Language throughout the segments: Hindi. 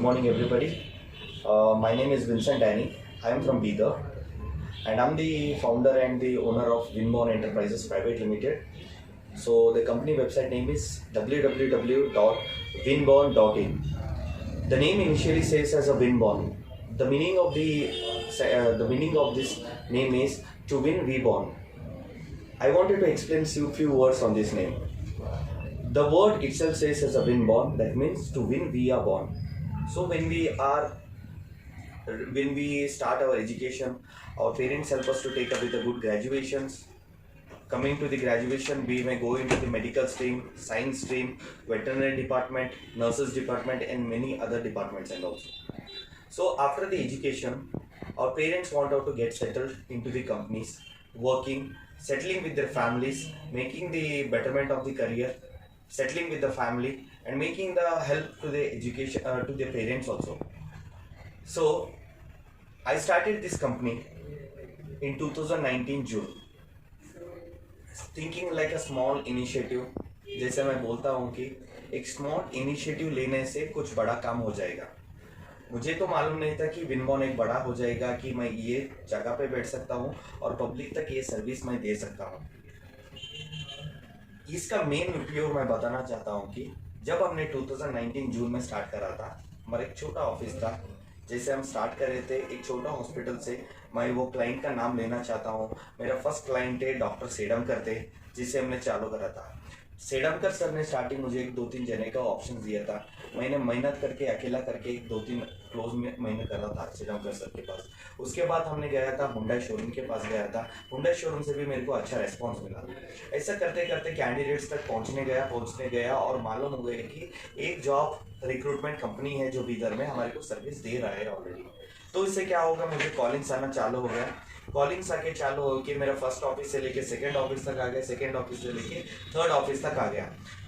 morning, everybody. My name is Vincent Danny. I am from Bidar, and I'm the founder and the owner of Winborn Enterprises Private Limited. So the company website name is www.winborn.in. The name initially says as a Winborn. The meaning of this name is to win, we born. I wanted to explain few words on this name. The word itself says as a win born, that means to win we are born. So when we start our education, our parents help us to take up with the good graduations. Coming to the graduation, we may go into the medical stream, science stream, veterinary department, nurses department, and many other departments and also. So after the education, our parents want us to get settled into the companies, working, settling with their families, making the betterment of the career, settling with the family, and making the help to the education to their parents also. So I started this company in 2019 June, thinking like a small initiative. जैसे मैं बोलता हूँ कि एक स्मॉल इनिशिएटिव लेने से कुछ बड़ा काम हो जाएगा। मुझे तो मालूम नहीं था कि विनबॉर्न एक बड़ा हो जाएगा, कि मैं ये जगह पे बैठ सकता हूँ और पब्लिक तक ये सर्विस मैं दे सकता हूँ। इसका मेन उपयोग मैं बताना चाहता हूँ कि जब हमने 2019 जून में स्टार्ट करा था, हमारा एक छोटा ऑफिस था। जैसे हम स्टार्ट कर रहे थे एक छोटा हॉस्पिटल से, मैं वो क्लाइंट का नाम लेना चाहता हूँ। मेरा फर्स्ट क्लाइंट है डॉक्टर सेडमकर थे, जिससे हमने चालू करा था। सेडमकर सर ने स्टार्टिंग मुझे एक 2-3 जने का ऑप्शन दिया था। मैंने मेहनत करके अकेला करके एक 2-3 क्लोज में महीने करा था सेडमकर सर के पास। उसके बाद हमने गया था हुंडई शोरूम के पास गया था। हुंडई शोरूम से भी मेरे को अच्छा रेस्पॉन्स मिला। ऐसा करते करते कैंडिडेट्स तक पहुंचने गया और मालूम हो गया कि एक जॉब रिक्रूटमेंट कंपनी है जो बीदर में हमारे को सर्विस दे रहा है ऑलरेडी। तो इससे क्या होगा, मुझे कॉलिंग्स आना चालू हो गया। कॉलिंग्स आके चालू हो कि मेरा फर्स्ट ऑफिस से लेके सेकंड ऑफिस तक आ गया, सेकंड ऑफिस से लेके थर्ड ऑफिस तक आ गया।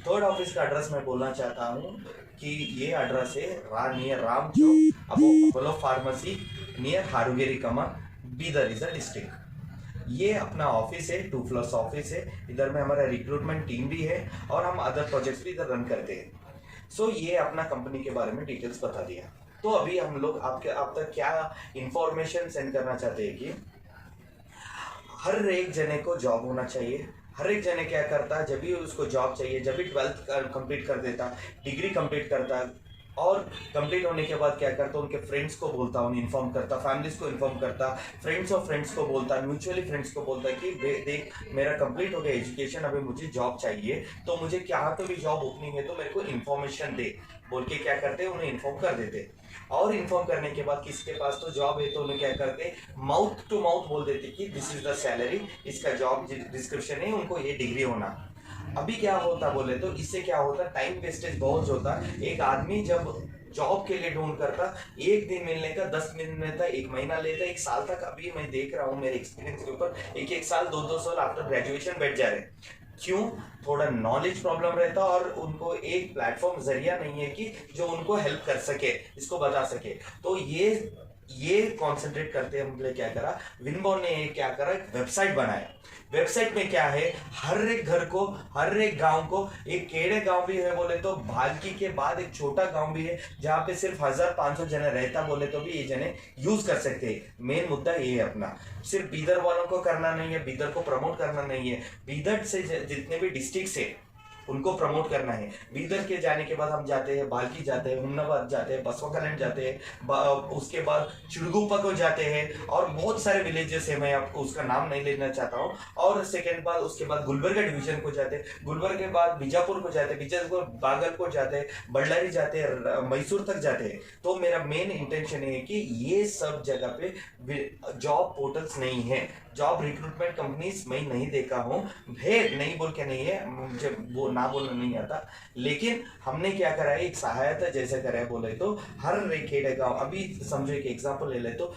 थर्ड ऑफिस का एड्रेस मैं बोलना चाहता हूँ कि ये एड्रेस है near Ram Chowk Apollo pharmacy near Harugeri Kaman, Bidar is the district. ये अपना ऑफिस है, 2 फ्लोर्स ऑफिस है। इधर में हमारा रिक्रूटमेंट टीम भी है और हम अदर प्रोजेक्ट्स भी इधर रन करते हैं। सो ये अपना कंपनी के बारे में डिटेल्स बता दिया। तो अभी हम लोग आप तक क्या इंफॉर्मेशन सेंड करना चाहते हैं कि हर एक जने को जॉब होना चाहिए। हर एक जने क्या करता है, जब भी उसको जॉब चाहिए, जब भी 12th कंप्लीट कर देता, डिग्री कंप्लीट करता, और कंप्लीट होने के बाद क्या करता, उनके फ्रेंड्स को बोलता, उन्हें इन्फॉर्म करता, फैमिलीज को इन्फॉर्म करता, फ्रेंड्स ऑफ फ्रेंड्स को बोलता, म्यूचुअली फ्रेंड्स को बोलता कि देख मेरा कंप्लीट हो गया एजुकेशन, अभी मुझे जॉब चाहिए, तो मुझे क्या तो भी जॉब ओपनिंग है तो मेरे को इन्फॉर्मेशन दे बोल के क्या करते, उन्हें इन्फॉर्म कर देते। और इन्फॉर्म करने के बाद किसके पास तो जॉब है तो उन्हें क्या करते, माउथ टू माउथ बोल देते कि दिस इज द सैलरी, इसका जॉब डिस्क्रिप्शन है, उनको ये डिग्री होना। अभी क्या होता बोले तो इससे क्या होता, टाइम वेस्टेज बहुत होता। एक आदमी जब जॉब के लिए ढूंढ करता, एक दिन मिलने का 10 दिन मिलता, 1 महीना लेता, 1 साल तक। अभी मैं देख रहा हूँ मेरे एक्सपीरियंस के ऊपर, एक साल 2 साल आफ्टर ग्रेजुएशन बैठ जा रहे। क्यों? थोड़ा नॉलेज प्रॉब्लम रहता और उनको एक प्लेटफॉर्म जरिया नहीं है कि जो उनको हेल्प कर सके, इसको बता सके। तो ये कॉन्सेंट्रेट करते हम क्या करा, विनबॉर्न ने क्या करा, एक वेबसाइट बनाया। वेबसाइट में क्या है, हर एक घर को, हर एक गांव को, एक केड़े गांव भी है बोले तो भालकी के बाद एक छोटा गांव भी है जहां पे सिर्फ 1500 जने रहता बोले तो भी ये जने यूज कर सकते हैं। मेन मुद्दा ये है अपना, सिर्फ बीदर वालों को करना नहीं है, बीदर को प्रमोट करना नहीं है, बीदर से जितने भी डिस्ट्रिक्ट है उनको प्रमोट करना है। बीदर के जाने के बाद हम जाते हैं भालकी जाते हैं, हुमनाबाद जाते हैं, बसवाकलैंड जाते हैं, उसके बाद चिड़गुप्पा को जाते हैं और बहुत सारे विलेजेस है, मैं आपको उसका नाम नहीं लेना चाहता हूँ। और सेकेंड बार उसके बाद गुलबर्गा डिवीजन को जाते हैं, गुलबर्गा के बाद बीजापुर को जाते हैं, बीजापुर बागलकोट जाते हैं, बल्लारी जाते हैं, मैसूर तक जाते हैं। तो मेरा मेन इंटेंशन है कि ये सब जगह पे जॉब पोर्टल्स नहीं है, जॉब रिक्रूटमेंट कंपनीज मैं नहीं देखा हूँ, नहीं बोल के नहीं है, मुझे वो ना बोलना नहीं आता। लेकिन हमने क्या करा है, एक सहायता जैसे करा है बोले तो हर एक गाँव, अभी समझो एक एग्जांपल ले ले तो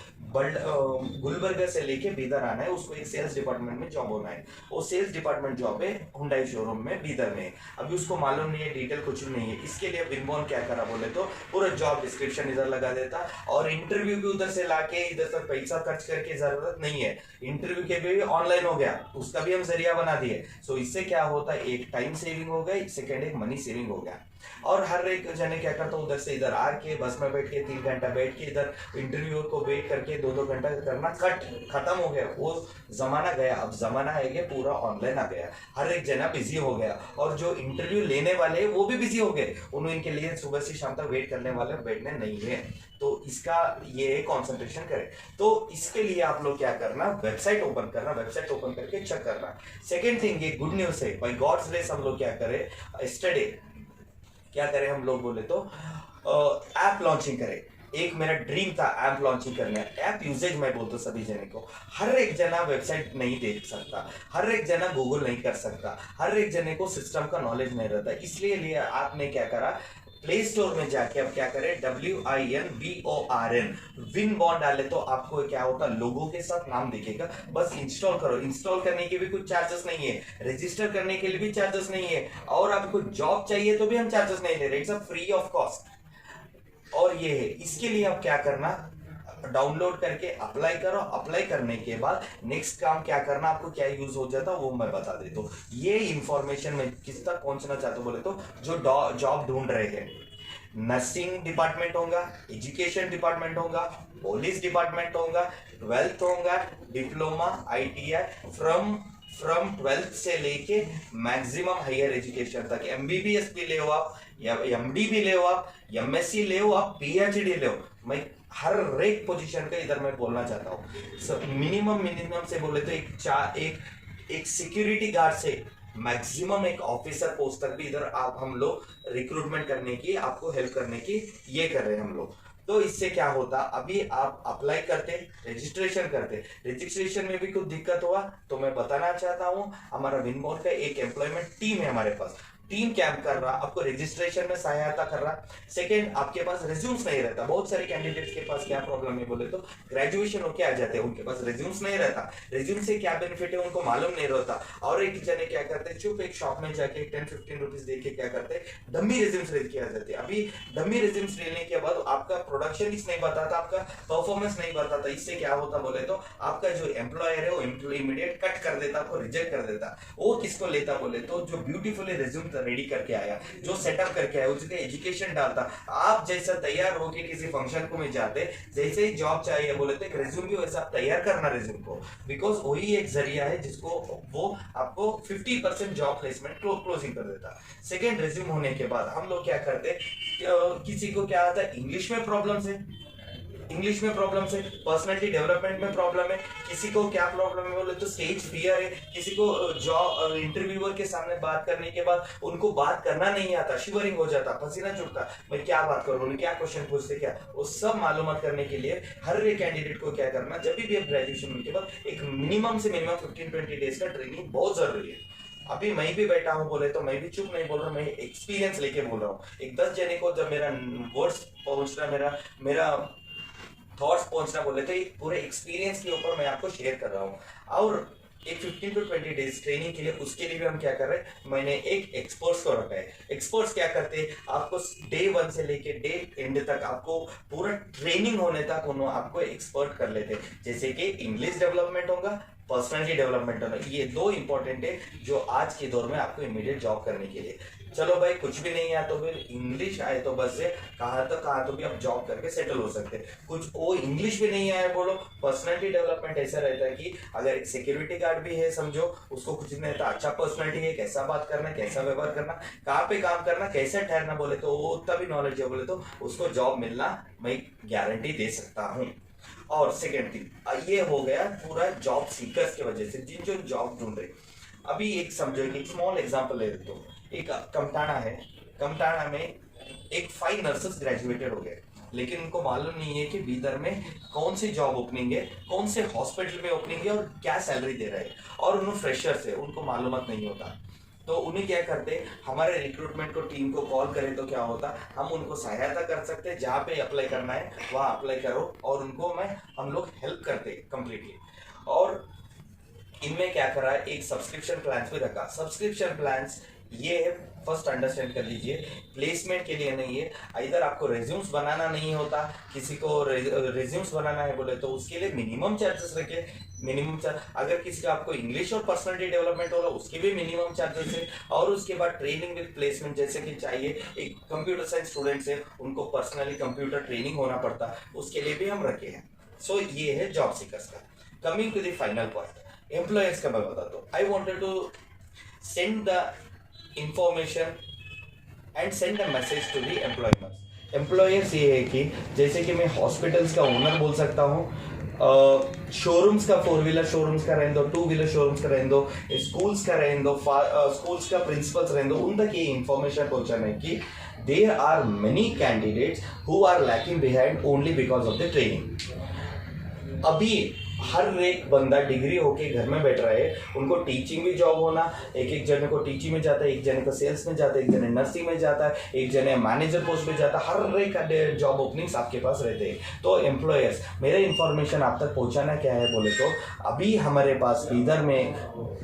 गुलबर्गा से लेके बीदर आना है, उसको एक सेल्स डिपार्टमेंट में जॉब होना है। वो सेल्स डिपार्टमेंट जॉब है हुंडई शोरूम में बीदर में। अभी उसको मालूम नहीं है, डिटेल कुछ नहीं है। इसके लिए विनबॉर्न क्या करा बोले तो पूरा जॉब डिस्क्रिप्शन इधर लगा देता और इंटरव्यू भी उधर से लाके इधर तक पैसा खर्च करके जरूरत नहीं है। इंटरव्यू के भी ऑनलाइन हो गया, उसका भी हम जरिया बना दिए। सो इससे क्या होता है, एक टाइम सेविंग हो गई, सेकेंड एक मनी सेविंग हो गया। और हर एक जने क्या करता उधर से इधर आके बस में बैठ के 3 घंटा बैठ के इधर इंटरव्यू को वेट करके 2-2 घंटा करना खत्म हो गया, वो जमाना गया। अब जमाना है कि पूरा ऑनलाइन आ गया, हर एक जना बिजी हो गया, और जो इंटरव्यू लेने वाले वो भी बिजी हो गए, उनके लिए सुबह से शाम तक वेट करने वाले बैठने नहीं है। तो इसका ये कंसंट्रेशन करें। तो इसके लिए आप लोग क्या करना, वेबसाइट ओपन करना, वेबसाइट ओपन करके चेक करना। सेकेंड थिंग, ये गुड न्यूज है, बाय गॉड्स ग्रेस हम लोग क्या करें, यस्टरडे क्या करें हम लोग बोले तो ऐप लॉन्चिंग करें। एक मेरा ड्रीम था ऐप लॉन्चिंग करना। ऐप यूजेज मैं बोलता हूँ सभी जने को, हर एक जना वेबसाइट नहीं देख सकता, हर एक जना गूगल नहीं कर सकता, हर एक जने को सिस्टम का नॉलेज नहीं रहता। इसलिए लिए आपने क्या करा, प्ले स्टोर में जाके अब क्या करें, WINBORN विन बॉन्ड डाले तो आपको क्या होता, लोगों के साथ नाम दिखेगा, बस इंस्टॉल करो। इंस्टॉल करने के भी कुछ चार्जेस नहीं है, रजिस्टर करने के लिए भी चार्जेस नहीं है, और आपको जॉब चाहिए तो भी हम चार्जेस नहीं ले रहे, it's a free of cost. और ये है, इसके लिए आप क्या करना, डाउनलोड करके अप्लाई करो। अप्लाई करने के बाद नेक्स्ट काम क्या करना, आपको क्या यूज हो जाता वो मैं बता देता हूँ। ये इंफॉर्मेशन में किस तक पहुंचना चाहता हूँ बोले तो, जो जॉब ढूंढ रहे हैं, नर्सिंग डिपार्टमेंट होगा, एजुकेशन डिपार्टमेंट होगा, पुलिस डिपार्टमेंट होगा, 12th होगा, डिप्लोमा, ITI, फ्रॉम 12th से लेके मैक्सिमम हायर एजुकेशन तक, MBBS भी ले हो आप, या MD भी ले हो आप, MSc ले हो आप, PhD ले हो, मैं हर एक पोजीशन का इधर मैं बोलना चाहता हूँ। मिनिमम से बोले तो एक सिक्योरिटी गार्ड से मैक्सिमम एक ऑफिसर पोस्ट तक भी इधर आप हम लोग रिक्रूटमेंट करने की, आपको हेल्प करने की ये कर रहे हैं हम लोग। तो इससे क्या होता, अभी आप अप्लाई करते, रजिस्ट्रेशन करते, रजिस्ट्रेशन में भी कुछ दिक्कत हुआ तो मैं बताना चाहता हूँ, हमारा विनबोर्ड का एक एम्प्लॉयमेंट टीम है हमारे पास, टीम कैंप कर रहा, आपको रजिस्ट्रेशन में सहायता कर रहा। सेकंड, आपके पास रिज्यूम्स नहीं रहता, बहुत सारे कैंडिडेट्स के पास क्या प्रॉब्लम है बोले तो, ग्रेजुएशन होके आ जाते हैं, उनके पास रिज्यूम्स नहीं रहता, रिज्यूम से क्या बेनिफिट है उनको मालूम नहीं रहता, और एक जने क्या करते हैं, चुप एक शॉप में जाके 10-15 रुपीज दे के क्या करते हैं, डमी रिज्यूम्स रेज किया जाते हैं। अभी डमी रिज्यूम्स लेने के बाद आपका प्रोडक्शन नहीं बताता, आपका परफॉर्मेंस नहीं बताता, इससे क्या होता बोले तो, आपका जो एम्प्लॉयर है वो इमीडिएट कट कर देता, आपको रिजेक्ट कर देता। वो किसको लेता बोले तो, जो ब्यूटीफुली रिज्यूम रेडी करके आया, जो सेटअप करके आया, उसके एजुकेशन डालता, आप जैसा तैयार होके किसी फंक्शन को में जाते, जैसे ही जॉब चाहिए बोले तो एक रिज्यूम भी वैसा तैयार करना रिज्यूम को, बिकॉज वही एक जरिया है जिसको वो आपको 50% जॉब प्लेसमेंट क्लोजिंग कर देता। सेकेंड, रिज्यूम होने के बाद हम लोग क्या करते, किसी को क्या आता है, इंग्लिश में प्रॉब्लम है, इंग्लिश में प्रॉब्लम है, पर्सनालिटी डेवलपमेंट में प्रॉब्लम है, किसी को क्या प्रॉब्लम है बोले तो स्टेज फियर है, किसी को जॉब इंटरव्यूअर के सामने बात करने के बाद उनको बात करना नहीं आता, शिवरिंग हो जाता, पसीना छूटता, मैं क्या बात करूं, उन्हें क्या क्वेश्चन पूछते, क्या वो सब मालूमात करने के लिए हर एक कैंडिडेट को क्या करना, जब भी आप ग्रेजुएशन के बाद एक मिनिमम से मिनिमम 15-20 डेज का ट्रेनिंग बहुत जरूरी है। अभी मैं भी बैठा हूँ बोले तो मैं भी चुप नहीं बोल रहा हूँ, मैं एक्सपीरियंस लेके बोल रहा हूँ। एक 10 जने को जब मेरा वर्ड्स पहुंचना, मेरा थॉट्स पहुंचना बोले तो एक पूरे एक्सपीरियंस के ऊपर मैं आपको शेयर कर रहा हूँ। और एक 15-20 डेज ट्रेनिंग के लिए, उसके लिए भी हम क्या कर रहे हैं, मैंने एक एक्सपर्ट्स को रखा है। एक्सपर्ट्स क्या करते हैं, आपको डे 1 से लेके डे एंड तक आपको पूरा ट्रेनिंग होने तक उन्होंने आपको एक्सपर्ट कर लेते हैं। जैसे कि इंग्लिश डेवलपमेंट होगा, पर्सनालिटी डेवलपमेंट होगा, ये 2 इंपॉर्टेंट है जो आज के दौर में आपको इमीडिएट जॉब करने के लिए। चलो भाई, कुछ भी नहीं आया तो फिर इंग्लिश आए तो बस से कहाँ तो भी आप जॉब करके सेटल हो सकते हैं। कुछ वो इंग्लिश भी नहीं आया बोलो, पर्सनालिटी डेवलपमेंट ऐसा रहता है कि अगर एक सिक्योरिटी गार्ड भी है समझो, उसको कुछ नहीं आता, अच्छा पर्सनालिटी है, कैसा बात करना, कैसा व्यवहार करना, कहाँ पे काम करना, कैसे ठहरना बोले तो वो उतना भी नॉलेज है बोले तो उसको जॉब मिलना मैं गारंटी दे सकता हूँ। और सेकेंड थिंग, ये हो गया पूरा जॉब सीकर्स की वजह से, जिन जो जॉब ढूंढ रहे। अभी एक समझो, एक स्मॉल एग्जांपल ले लेते हो, एक कमटाना है, कमटाना में एक 5 नर्सेस ग्रेजुएटेड हो गए, लेकिन उनको मालूम नहीं है कि बीदर में कौन सी जॉब ओपनिंग है, कौन से हॉस्पिटल में ओपनिंग है और क्या सैलरी दे रहा है, और उन्हें फ्रेशर्स है, उनको मालूमात नहीं होता। तो उन्हें क्या करते, हमारे रिक्रूटमेंट को टीम को कॉल करें तो क्या होता, हम उनको सहायता कर सकते हैं, जहाँ पे अप्लाई करना है वहाँ अप्लाई करो, और उनको हम लोग हेल्प करते कंप्लीटली। और इनमें क्या करा है, एक सब्सक्रिप्शन प्लान भी रखा। सब्सक्रिप्शन प्लान ये है, फर्स्ट अंडरस्टैंड कर लीजिए, प्लेसमेंट के लिए नहीं है। इधर आपको रेज्यूम्स बनाना नहीं होता, किसी को रेज्यूम्स बनाना है बोले तो उसके लिए मिनिमम चार्जेस रखे, मिनिमम चार्ज। अगर किसी का आपको इंग्लिश और पर्सनालिटी डेवलपमेंट होगा उसके भी मिनिमम चार्जेस है। और उसके बाद ट्रेनिंग विद प्लेसमेंट जैसे कि चाहिए, एक कंप्यूटर साइंस स्टूडेंट्स है उनको पर्सनली कंप्यूटर ट्रेनिंग होना पड़ता, उसके लिए भी हम रखे हैं। सो ये है जॉब सीकर्स का। Coming to the final point, employers का मैं बताता हूँ। I wanted to send the information and send a message to the employers. Employers ये है कि जैसे कि मैं हॉस्पिटल्स का ओनर बोल सकता हूँ, शोरूम्स का, 4 व्हीलर शोरूम्स का रहने दो, 2 व्हीलर शोरूम्स का रहने दो, स्कूल्स का रहने दो, स्कूल्स का प्रिंसिपल्स रहने दो, उन तक ये इंफॉर्मेशन पहुंचाना कि there are many candidates who are lacking behind only because of the training. अभी हर एक बंदा डिग्री होके घर में बैठ रहा है, उनको टीचिंग भी जॉब होना, एक जने को टीचिंग में जाता है, एक जने को सेल्स में जाता है, एक जने नर्सिंग में जाता है, एक जने मैनेजर पोस्ट पे जाता है, हर एक जॉब ओपनिंग्स आपके पास रहते हैं। तो एम्प्लॉयर्स, मेरे इन्फॉर्मेशन आप तक पहुंचाना क्या है बोले तो, अभी हमारे पास बीदर में,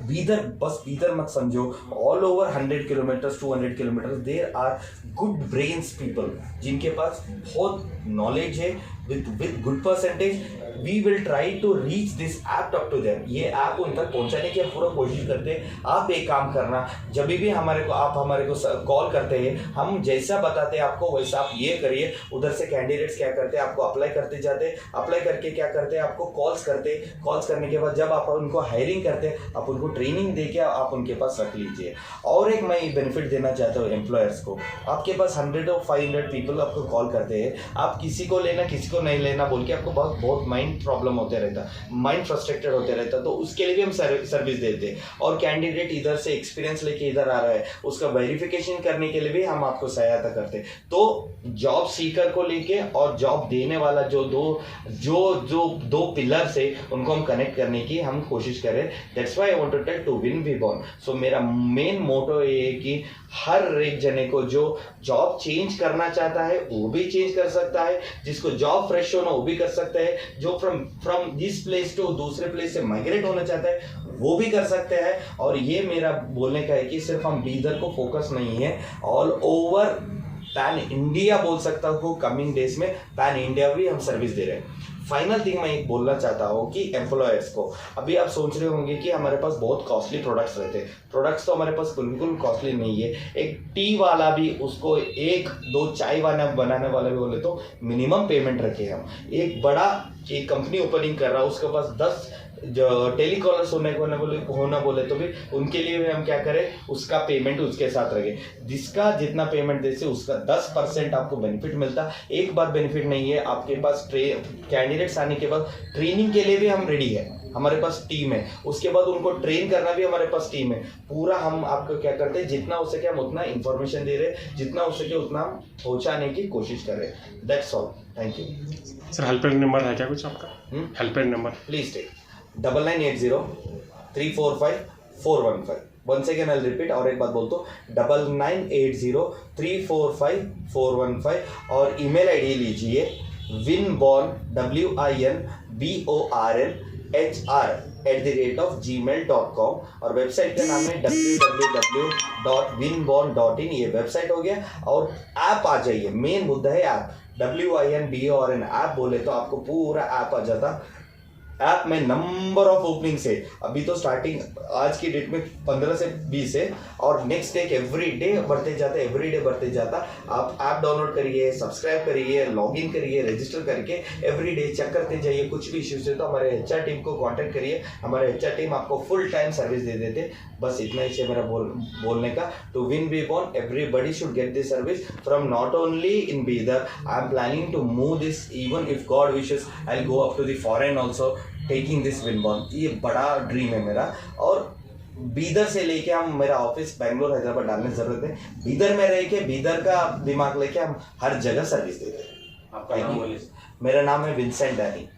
बीदर बस बीदर मत समझो, all over 100 kilometres 200 kilometres there are good brains people, जिनके पास बहुत नॉलेज है with good percentage. We will try to reach this app up to them. ये ऐप उन तक पहुंचाने की पूरा कोशिश करते हैं। आप एक काम करना, जब भी हमारे को कॉल करते हैं, हम जैसा बताते हैं आपको वैसा आप ये करिए। उधर से कैंडिडेट्स क्या करते हैं, आपको अप्लाई करते जाते, अप्लाई करके क्या करते हैं, आपको कॉल्स करते, कॉल्स करने के बाद जब आप उनको हायरिंग करते हैं, आप उनको ट्रेनिंग दे के आप उनके पास रख लीजिए। और एक मैं बेनिफिट देना चाहता हूँ एम्प्लॉयर्स को, आपके पास 100 और 500 पीपल आपको कॉल करते हैं, आप किसी को लेना किसी को नहीं लेना बोल के आपको बहुत माइंड प्रॉब्लम होते रहता, माइंड फ्रस्ट्रेटेड होते रहता। तो उसके लिए भी हम सर्विस देते हैं। और कैंडिडेट इधर से एक्सपीरियंस लेके इधर आ रहा है, उसका वेरिफिकेशन करने के लिए भी हम आपको सहायता करते हैं। तो जॉब सीकर को लेके और जॉब देने वाला जो दो पिलर्स है उनको हम कनेक्ट करने की हम कोशिश करें। That's why I want to tell to win we born. So मेरा मेन मोटो ये है कि हर एक जने को जो जॉब चेंज करना चाहता है वो भी चेंज कर सकता है, जिसको जॉब फ्रेश होना वो भी कर सकता है, जो फ्रॉम दिस प्लेस टू दूसरे प्लेस से माइग्रेट होना चाहता है वो भी कर सकते हैं। और ये मेरा बोलने का है कि सिर्फ हम बीदर को फोकस नहीं है, ऑल ओवर पैन इंडिया बोल सकता हूँ। कमिंग डेज में पैन इंडिया भी हम सर्विस दे रहे हैं। फाइनल थिंग मैं एक बोलना चाहता हूँ कि एम्प्लॉयर्स को, अभी आप सोच रहे होंगे कि हमारे पास बहुत कॉस्टली प्रोडक्ट्स रहते हैं। प्रोडक्ट्स तो हमारे पास बिल्कुल कॉस्टली नहीं है। एक टी वाला भी, उसको 1-2 चाय वाला बनाने वाला भी बोले तो मिनिमम पेमेंट रखे हम। एक बड़ा एक कंपनी ओपनिंग कर रहा है, उसके पास 10 जो टेलीकॉलर्स होना बोले तो भी उनके लिए भी हम क्या करें, उसका पेमेंट उसके साथ रखे। जिसका जितना पेमेंट देते उसका 10% आपको बेनिफिट मिलता। एक बार बेनिफिट नहीं है, आपके पास कैंडिडेट्स आने के बाद ट्रेनिंग के लिए भी हम रेडी है, हमारे पास टीम है। उसके बाद उनको ट्रेन करना भी हमारे पास टीम है पूरा। हम आपको क्या करते हैं, जितना हो सके हम उतना इंफॉर्मेशन दे रहे, जितना हो सके उतना हम पहुंचाने की कोशिश कर रहे। That's all, thank you sir. Helpline number है क्या कुछ आपका? Helpline number please take 9980 345 415। Once again I repeat, और एक बात बोलते 9980 345 415। और ईमेल आईडी लीजिए winborn winbornhr@gmail.com। और वेबसाइट का नाम है www.winborn.in। ये वेबसाइट हो गया। और ऐप आ जाइए, मेन मुद्दा है ऐप। WINBORN ऐप बोले तो आपको पूरा ऐप आ जाता। ऐप में नंबर ऑफ ओपनिंग्स है। अभी तो स्टार्टिंग आज की डेट में 15 से 20 है, और नेक्स्ट डे एवरी डे बढ़ते जाता, एवरी डे बढ़ते जाता। आप ऐप डाउनलोड करिए, सब्सक्राइब करिए, लॉगिन करिए, रजिस्टर करके एवरी डे चेक करते जाइए। कुछ भी इश्यूज है तो हमारे HR टीम को कांटेक्ट करिए, हमारे HR टीम आपको फुल टाइम सर्विस दे देते। बस इतना ही है मेरा बोलने का। To win we born, everybody should get this service from not only in Bidar. I am planning to move this, even if God wishes I will go up to the foreign also taking this win born. ये बड़ा ड्रीम है मेरा। और बीदर से लेके हम, मेरा ऑफिस बैंगलोर हैदराबाद डालने की जरूरत है, बीदर में रह के बीदर का दिमाग लेके हम हर जगह सर्विस देते हैं। आपका नाम बोलिए। मेरा नाम है विंसेंट डैनी।